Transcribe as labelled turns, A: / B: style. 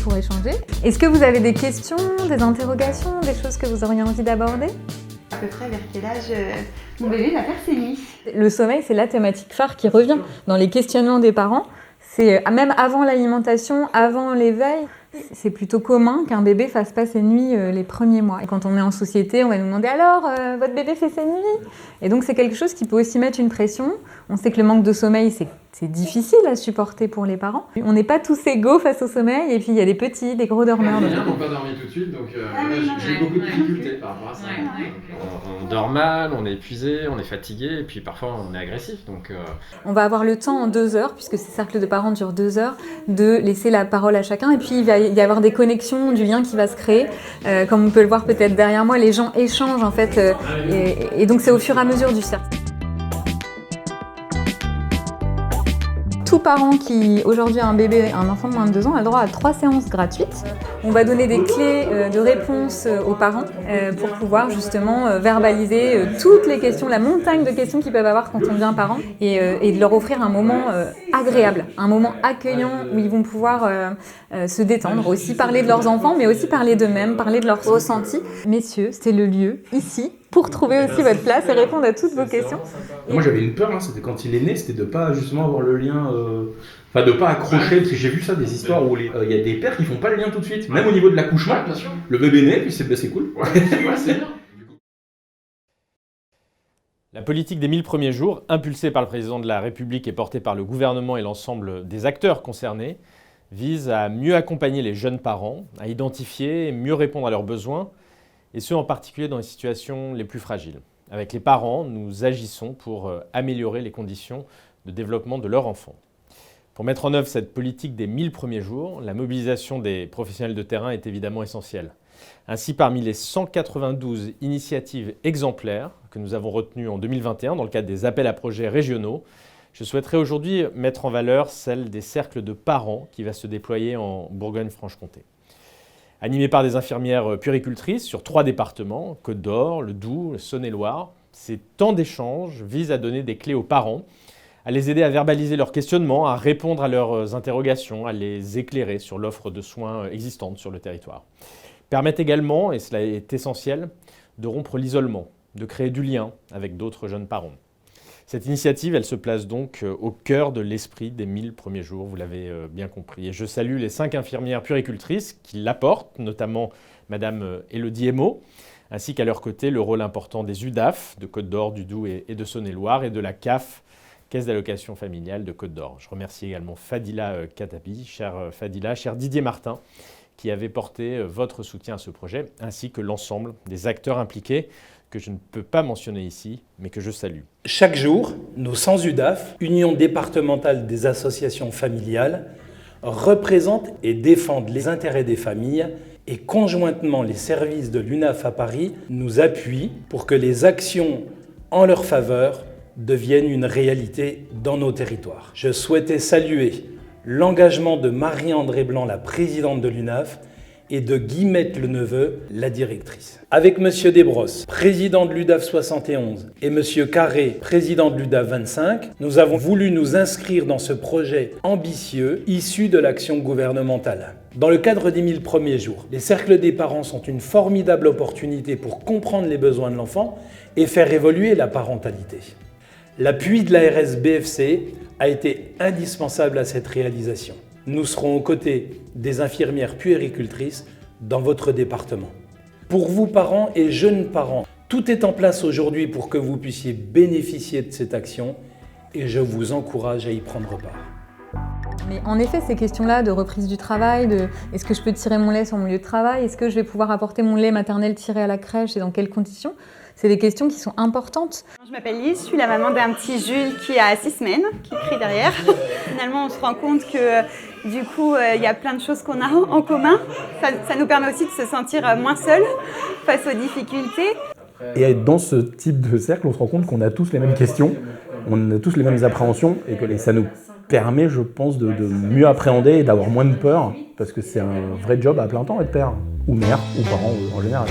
A: pour échanger. Est-ce que vous avez des questions, des interrogations, des choses que vous auriez envie d'aborder ?
B: À peu près vers quel âge mon bébé va faire ses nuits ?
A: Le sommeil, c'est la thématique phare qui revient dans les questionnements des parents. C'est même avant l'alimentation, avant l'éveil. C'est plutôt commun qu'un bébé fasse pas ses nuits les premiers mois. Et quand on est en société, on va nous demander alors, votre bébé fait ses nuits ? Et donc c'est quelque chose qui peut aussi mettre une pression. On sait que le manque de sommeil, c'est difficile à supporter pour les parents. On n'est pas tous égaux face au sommeil, et puis il y a des petits, des gros dormeurs.
C: Les miens n'ont pas dormi tout de suite, donc j'ai eu beaucoup de difficultés par rapport à ça. On dort mal, on est épuisé, on est fatigué, et puis parfois on est agressif. Donc,
A: On va avoir le temps en 2 heures, puisque ces cercles de parents durent 2 heures, de laisser la parole à chacun, et puis il va y avoir des connexions, du lien qui va se créer. Comme on peut le voir peut-être derrière moi, les gens échangent en fait, et donc c'est au fur et à mesure du cercle. Tout parent qui aujourd'hui a un enfant de moins de 2 ans a le droit à 3 séances gratuites. On va donner des clés de réponse aux parents pour pouvoir justement verbaliser toutes les questions, la montagne de questions qu'ils peuvent avoir quand on devient parent, et de leur offrir un moment agréable, un moment accueillant où ils vont pouvoir se détendre, aussi parler de leurs enfants, mais aussi parler d'eux-mêmes, parler de leurs ressentis. Messieurs, c'est le lieu, ici, pour trouver aussi votre place et répondre à toutes vos questions.
D: Moi j'avais une peur, c'était quand il est né, c'était de pas justement avoir le lien, de pas accrocher, parce que j'ai vu ça, des histoires où il y a des pères qui font pas le lien tout de suite, même au niveau de l'accouchement, le bébé naît, puis c'est cool.
C: Ouais, c'est bien.
E: La politique des 1000 premiers jours, impulsée par le président de la République et portée par le gouvernement et l'ensemble des acteurs concernés, vise à mieux accompagner les jeunes parents, à identifier et mieux répondre à leurs besoins, et ce en particulier dans les situations les plus fragiles. Avec les parents, nous agissons pour améliorer les conditions de développement de leur enfant. Pour mettre en œuvre cette politique des 1000 premiers jours, la mobilisation des professionnels de terrain est évidemment essentielle. Ainsi, parmi les 192 initiatives exemplaires que nous avons retenues en 2021 dans le cadre des appels à projets régionaux, je souhaiterais aujourd'hui mettre en valeur celle des cercles de parents qui va se déployer en Bourgogne-Franche-Comté. Animé par des infirmières puéricultrices sur 3 départements, Côte d'Or, le Doubs, le Saône-et-Loire, ces temps d'échange visent à donner des clés aux parents, à les aider à verbaliser leurs questionnements, à répondre à leurs interrogations, à les éclairer sur l'offre de soins existante sur le territoire. Permettent également, et cela est essentiel, de rompre l'isolement, de créer du lien avec d'autres jeunes parents. Cette initiative, elle se place donc au cœur de l'esprit des 1000 premiers jours, vous l'avez bien compris. Et je salue les 5 infirmières puéricultrices qui l'apportent, notamment Madame Élodie Emo, ainsi qu'à leur côté le rôle important des UDAF de Côte d'Or, du Doubs et de Saône-et-Loire, et de la CAF, Caisse d'allocation familiale de Côte d'Or. Je remercie également Fadila Katabi, cher Fadila, cher Didier Martin, qui avait porté votre soutien à ce projet, ainsi que l'ensemble des acteurs impliqués, que je ne peux pas mentionner ici, mais que je salue.
F: Chaque jour, nos 100 UDAF, Union départementale des associations familiales, représentent et défendent les intérêts des familles, et conjointement les services de l'UNAF à Paris nous appuient pour que les actions en leur faveur deviennent une réalité dans nos territoires. Je souhaitais saluer l'engagement de Marie-André Blanc, la présidente de l'UNAF, et de Guillemette Leneveu, la directrice. Avec M. Desbrosses, président de l'UDAF 71, et M. Carré, président de l'UDAF 25, nous avons voulu nous inscrire dans ce projet ambitieux issu de l'action gouvernementale. Dans le cadre des 1000 premiers jours, les cercles des parents sont une formidable opportunité pour comprendre les besoins de l'enfant et faire évoluer la parentalité. L'appui de l'ARS BFC a été indispensable à cette réalisation. Nous serons aux côtés des infirmières puéricultrices dans votre département. Pour vous parents et jeunes parents, tout est en place aujourd'hui pour que vous puissiez bénéficier de cette action et je vous encourage à y prendre part.
A: Mais en effet, ces questions-là de reprise du travail, de est-ce que je peux tirer mon lait sur mon lieu de travail, est-ce que je vais pouvoir apporter mon lait maternel tiré à la crèche et dans quelles conditions, c'est des questions qui sont importantes.
B: Je m'appelle Lise, je suis la maman d'un petit Jules qui a 6 semaines, qui crie derrière. Finalement, on se rend compte que du coup, il y a plein de choses qu'on a en commun. Ça nous permet aussi de se sentir moins seul face aux difficultés.
D: Et dans ce type de cercle, on se rend compte qu'on a tous les mêmes questions, on a tous les mêmes appréhensions, et que ça nous permet, je pense, de mieux appréhender et d'avoir moins de peur, parce que c'est un vrai job à plein temps être père, ou mère, ou parent en général.